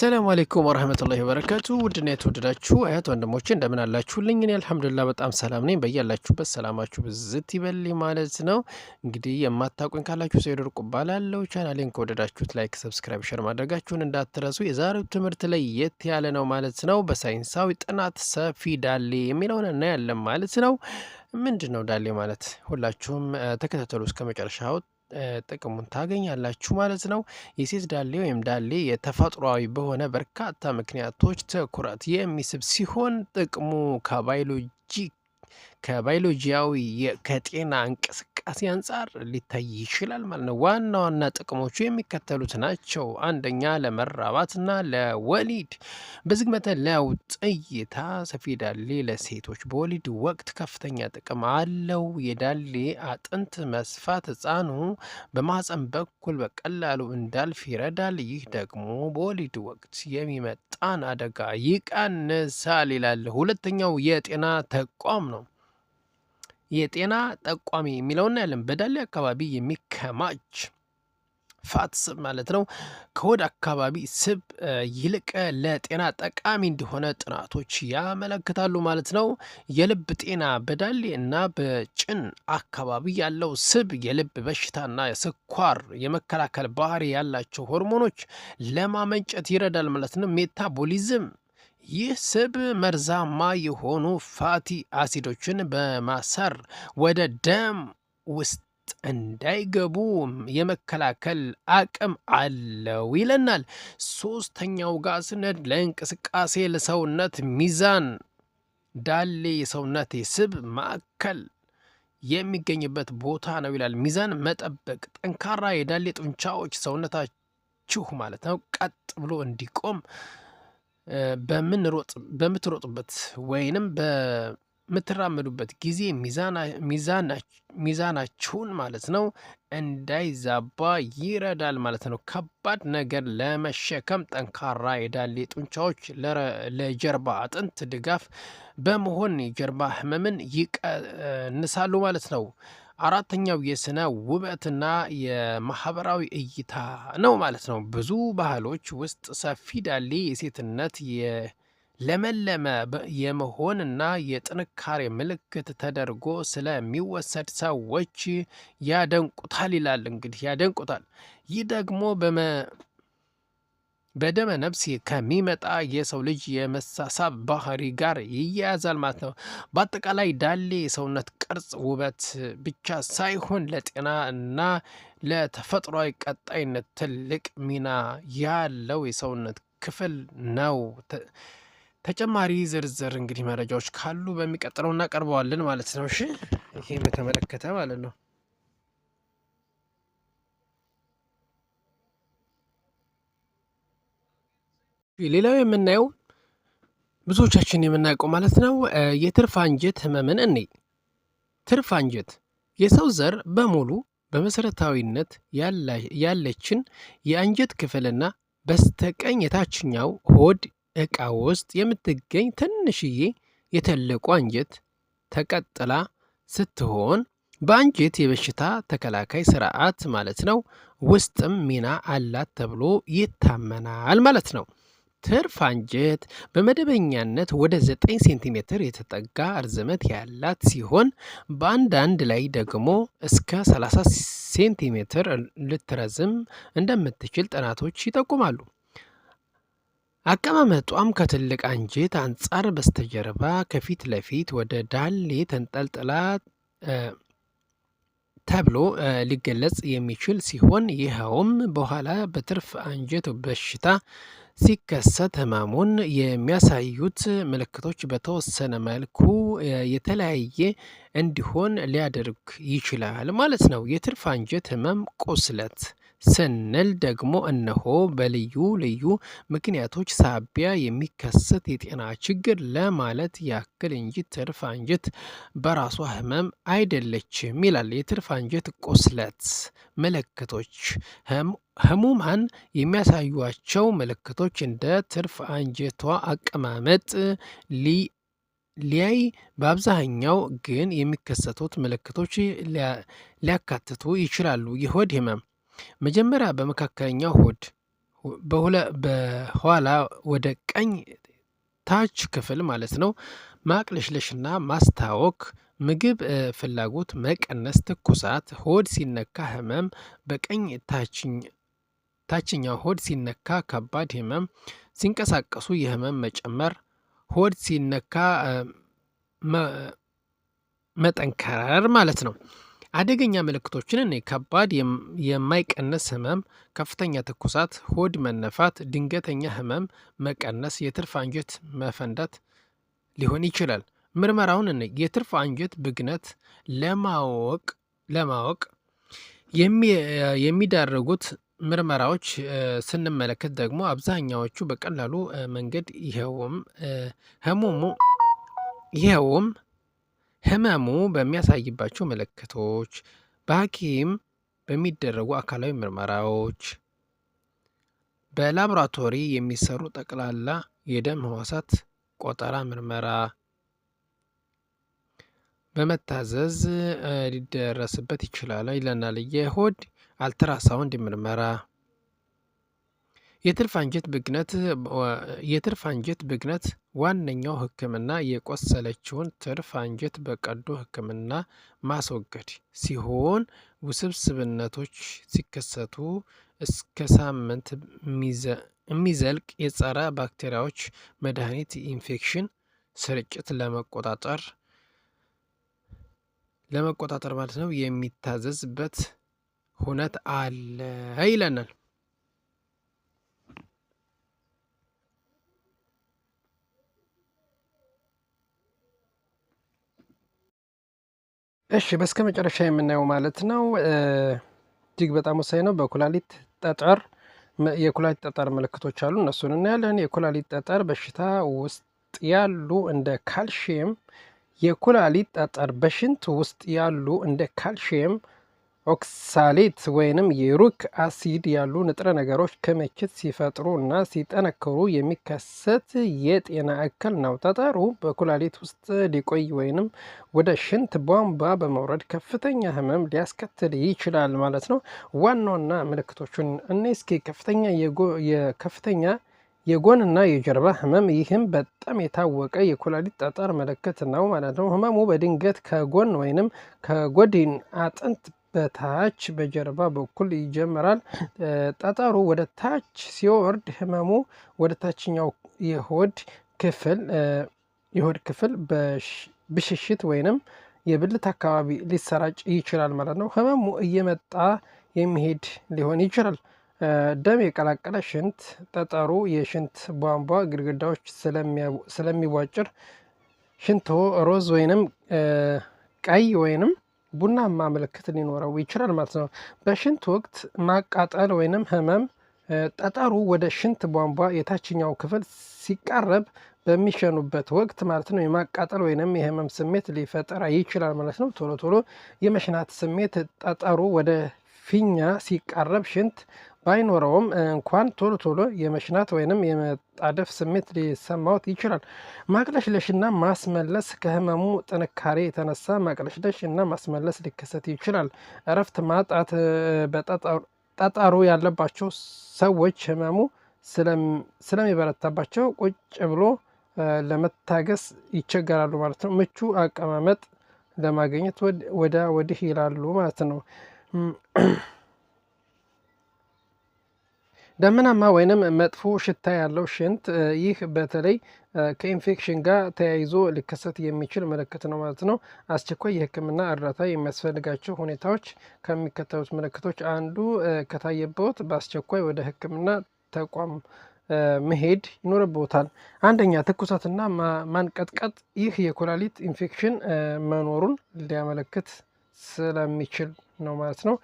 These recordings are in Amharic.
ሰላም አለይኩም ወራህመቱላሂ ወበረካቱ። ውድና የተወደዳችሁ አያት ወንድሞቼ እንደምን አላችሁልኝ? እኔ አልሐምዱሊላህ በጣም ሰላም ነኝ። በያላችሁበት ሰላማችሁ ብዝት ይበል ማለት ነው። እንግዲህ የማታውቁኝ ካላችሁ ሰይድ ወርቁ እባላለሁ። ቻናሌን ከወደዳችሁት ላይክ፣ ሰብስክራይብ፣ ሸር ማድረጋችሁን እንዳትረሱ። የዛሬው ትምህርት ላይ የት ያለ ነው ማለት ነው። በሳይንሳዊ ጥናት ሰፊ ዳሌ የሚለውን እናያለን ማለት ነው። ምንድን ነው ዳሌ ማለት? ሁላችሁም ተከታተሉ እስከ መጨረሻው ጥቅሙን ታገኛላችሁ ማለት ነው። የሴት ዳሌ ወይም ዳሌ የተፈጥሯዊ በሆነ በርካታ ምክንያቶች ትኩረት የሚስብ ሲሆን ጥቅሙ ከባዮሎጂያዊ ከጤና እንቅስቃሴ አንጻር ሊታይ ይችላል ማለት ነው። ዋና ዋና ጥቅሞቹ የሚከተሉት ናቸው። አንደኛ ለመራባትና ለወሊድ በዝግመተ ለውጥ እይታ ሰፊ ዳሌ ለሴቶች በወሊድ ወቅት ከፍተኛ ጥቅም አለው። የዳሌ አጥንት መስፋት ሕፃኑ በማህፀን በኩል በቀላሉ እንዳልፍ ይረዳል። ይህ ደግሞ በወሊድ ወቅት የሚመጣን አደጋ ይቀንሳል ይላል። ሁለተኛው የጤና ተቋም ነው። የጤና ጠቋሚ የሚለውን ያለን በዳሌ አካባቢ የሚከማች ፋት ስብ ማለት ነው ከሆድ አካባቢ ስብ ይልቅ ለጤና ጠቃሚ እንደሆነ ጥናቶች ያመለክታሉ ማለት ነው። የልብ ጤና በዳሌ እና በጭን አካባቢ ያለው ስብ የልብ በሽታና የስኳር የመከላከል ባህሪ ያላቸው ሆርሞኖች ለማመንጨት ይረዳል ማለት ነው። ሜታቦሊዝም ይህ ስብ መርዛማ የሆኑ ፋቲ አሲዶችን በማሰር ወደ ደም ውስጥ እንዳይገቡ የመከላከል አቅም አለው ይለናል። ሶስተኛው ጋር ስነድ ለእንቅስቃሴ ለሰውነት ሚዛን ዳሌ የሰውነት የስብ ማዕከል የሚገኝበት ቦታ ነው ይላል። ሚዛን መጠበቅ ጠንካራ የዳሌ ጡንቻዎች ሰውነታችሁ ማለት ነው ቀጥ ብሎ እንዲቆም በምትሮጡበት ወይንም በምትራመዱበት ጊዜ ሚዛናችሁን ማለት ነው እንዳይዛባ ይረዳል ማለት ነው። ከባድ ነገር ለመሸከም ጠንካራ የዳሌ ጡንቻዎች ለጀርባ አጥንት ድጋፍ በመሆን የጀርባ ህመምን ይቀንሳሉ ማለት ነው። አራተኛው የስነ ውበትና የማህበራዊ እይታ ነው ማለት ነው። ብዙ ባህሎች ውስጥ ሰፊ ዳሌ የሴትነት ለመለመ የመሆንና የጥንካሬ ምልክት ተደርጎ ስለሚወሰድ ሰዎች ያደንቁታል ይላል። እንግዲህ ያደንቁታል። ይህ ደግሞ በደመ ነፍስ ከሚመጣ የሰው ልጅ የመሳሳብ ባህሪ ጋር ይያያዛል ማለት ነው። በአጠቃላይ ዳሌ የሰውነት ቅርጽ ውበት ብቻ ሳይሆን ለጤና እና ለተፈጥሯዊ ቀጣይነት ትልቅ ሚና ያለው የሰውነት ክፍል ነው። ተጨማሪ ዝርዝር እንግዲህ መረጃዎች ካሉ በሚቀጥለው እናቀርበዋለን ማለት ነው። እሺ ይሄን በተመለከተ ማለት ነው። ሌላው የምናየው ብዙዎቻችን የምናውቀው ማለት ነው የትርፍ አንጀት ህመምን እኔ ትርፍ አንጀት የሰው ዘር በሙሉ በመሰረታዊነት ያለችን የአንጀት ክፍልና በስተቀኝ የታችኛው ሆድ ዕቃ ውስጥ የምትገኝ ትንሽዬ የትልቁ አንጀት ተቀጥላ ስትሆን በአንጀት የበሽታ ተከላካይ ስርዓት ማለት ነው ውስጥም ሚና አላት ተብሎ ይታመናል ማለት ነው። ትርፍ አንጀት በመደበኛነት ወደ 9 ሴንቲሜትር የተጠጋ እርዝመት ያላት ሲሆን በአንዳንድ ላይ ደግሞ እስከ 30 ሴንቲሜትር ልትረዝም እንደምትችል ጥናቶች ይጠቁማሉ። አቀማመጧም ከትልቅ አንጀት አንጻር በስተጀርባ ከፊት ለፊት ወደ ዳሌ ተንጠልጥላ ተብሎ ሊገለጽ የሚችል ሲሆን ይኸውም በኋላ በትርፍ አንጀት በሽታ ሲከሰት ህመሙን የሚያሳዩት ምልክቶች በተወሰነ መልኩ የተለያየ እንዲሆን ሊያደርግ ይችላል ማለት ነው። የትርፍ አንጀት ህመም ቁስለት ስንል ደግሞ እነሆ በልዩ ልዩ ምክንያቶች ሳቢያ የሚከሰት የጤና ችግር ለማለት ያክል እንጂ ትርፍ አንጀት በራሷ ህመም አይደለችም ይላል። የትርፍ አንጀት ቁስለት ምልክቶች ህሙማን የሚያሳዩቸው ምልክቶች እንደ ትርፍ አንጀቷ አቀማመጥ ሊያይ በአብዛኛው ግን የሚከሰቱት ምልክቶች ሊያካትቱ ይችላሉ። የሆድ ህመም መጀመሪያ በመካከለኛው ሆድ በኋላ ወደ ቀኝ ታች ክፍል ማለት ነው ማቅለሽለሽና ማስታወክ፣ ምግብ ፍላጎት መቀነስ፣ ትኩሳት፣ ሆድ ሲነካ ህመም፣ በቀኝ ታችኛው ሆድ ሲነካ ከባድ ህመም፣ ሲንቀሳቀሱ የህመም መጨመር፣ ሆድ ሲነካ መጠንከር ማለት ነው። አደገኛ ምልክቶችን እኔ ከባድ የማይቀንስ ህመም፣ ከፍተኛ ትኩሳት፣ ሆድ መነፋት፣ ድንገተኛ ህመም መቀነስ፣ የትርፍ አንጀት መፈንዳት ሊሆን ይችላል። ምርመራውን የትርፍ አንጀት ብግነት ለማወቅ የሚዳረጉት ምርመራዎች ስንመለከት ደግሞ አብዛኛዎቹ በቀላሉ መንገድ ይኸውም ህመሙ በሚያሳይባቸው ምልክቶች፣ በሐኪም በሚደረጉ አካላዊ ምርመራዎች፣ በላቦራቶሪ የሚሰሩ ጠቅላላ የደም ህዋሳት ቆጠራ ምርመራ በመታዘዝ ሊደረስበት ይችላል ይለናል። የሆድ አልትራሳውንድ ምርመራ፣ የትርፍ አንጀት ብግነት ዋነኛው ህክምና የቆሰለችውን ትርፍ አንጀት በቀዶ ህክምና ማስወገድ ሲሆን ውስብስብነቶች ሲከሰቱ እስከ ሳምንት የሚዘልቅ የጸረ ባክቴሪያዎች መድኃኒት ኢንፌክሽን ስርጭት ለመቆጣጠር ማለት ነው የሚታዘዝበት ሁነት አለ ይለናል። እሺ በስከ መጨረሻ የምናየው ማለት ነው እጅግ በጣም ወሳኝ ነው። በኩላሊት ጠጠር የኩላሊት ጠጠር ምልክቶች አሉ፣ እነሱን እናያለን። የኩላሊት ጠጠር በሽታ ውስጥ ያሉ እንደ ካልሽየም የኩላሊት ጠጠር በሽንት ውስጥ ያሉ እንደ ካልሽየም ኦክሳሌት ወይንም የዩሪክ አሲድ ያሉ ንጥረ ነገሮች ክምችት ሲፈጥሩ እና ሲጠነክሩ የሚከሰት የጤና እክል ነው። ጠጠሩ በኩላሊት ውስጥ ሊቆይ ወይንም ወደ ሽንት ቧንቧ በመውረድ ከፍተኛ ህመም ሊያስከትል ይችላል ማለት ነው። ዋና ዋና ምልክቶቹን እስኪ ከፍተኛ የጎንና የጀርባ ህመም፣ ይህም በጣም የታወቀ የኩላሊት ጠጠር ምልክት ነው ማለት ነው። ህመሙ በድንገት ከጎን ወይንም ከጎድን አጥንት በታች በጀርባ በኩል ይጀምራል። ጠጠሩ ወደ ታች ሲወርድ ህመሙ ወደ ታችኛው የሆድ ክፍል ብሽሽት ወይንም የብልት አካባቢ ሊሰራጭ ይችላል ማለት ነው። ህመሙ እየመጣ የሚሄድ ሊሆን ይችላል። ደም የቀላቀለ ሽንት፣ ጠጠሩ የሽንት ቧንቧ ግድግዳዎች ስለሚቧጭር ሽንቶ ሮዝ ወይንም ቀይ ወይንም ቡናማ ምልክት ሊኖረው ይችላል ማለት ነው። በሽንት ወቅት ማቃጠል ወይንም ህመም፣ ጠጠሩ ወደ ሽንት ቧንቧ የታችኛው ክፍል ሲቃረብ በሚሸኑበት ወቅት ማለት ነው የማቃጠል ወይንም የህመም ስሜት ሊፈጠር ይችላል ማለት ነው። ቶሎ ቶሎ የመሽናት ስሜት፣ ጠጠሩ ወደ ፊኛ ሲቃረብ ሽንት ባይኖረውም እንኳን ቶሎ ቶሎ የመሽናት ወይንም የመጣደፍ ስሜት ሊሰማዎት ይችላል። ማቅለሽለሽና ማስመለስ፣ ከህመሙ ጥንካሬ የተነሳ ማቅለሽለሽ እና ማስመለስ ሊከሰት ይችላል። እረፍት ማጣት፣ ጠጠሩ ያለባቸው ሰዎች ህመሙ ስለሚበረታባቸው ቁጭ ብሎ ለመታገስ ይቸገራሉ ማለት ነው። ምቹ አቀማመጥ ለማግኘት ወዲህ ይላሉ ማለት ነው። ደመናማ ወይንም መጥፎ ሽታ ያለው ሽንት፣ ይህ በተለይ ከኢንፌክሽን ጋር ተያይዞ ሊከሰት የሚችል ምልክት ነው ማለት ነው። አስቸኳይ የህክምና እርዳታ የሚያስፈልጋቸው ሁኔታዎች ከሚከተሉት ምልክቶች አንዱ ከታየበት በአስቸኳይ ወደ ህክምና ተቋም መሄድ ይኖርብዎታል። አንደኛ ትኩሳትና ማንቀጥቀጥ፣ ይህ የኩላሊት ኢንፌክሽን መኖሩን ሊያመለክት ስለሚችል ነው ማለት ነው።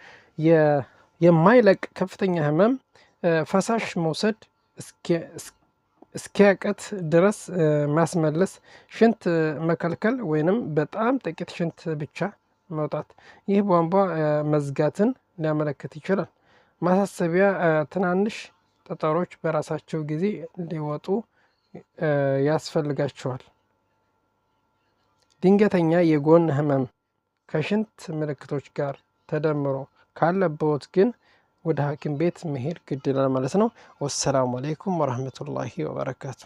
የማይለቅ ከፍተኛ ህመም፣ ፈሳሽ መውሰድ እስኪያቅት ድረስ ማስመለስ፣ ሽንት መከልከል ወይንም በጣም ጥቂት ሽንት ብቻ መውጣት፣ ይህ ቧንቧ መዝጋትን ሊያመለክት ይችላል። ማሳሰቢያ፣ ትናንሽ ጠጠሮች በራሳቸው ጊዜ ሊወጡ ያስፈልጋቸዋል። ድንገተኛ የጎን ህመም ከሽንት ምልክቶች ጋር ተደምሮ ካለብዎት ግን ወደ ሐኪም ቤት መሄድ ግድ ይላል ማለት ነው። ወሰላሙ አለይኩም ወረህመቱላሂ ወበረካቱ።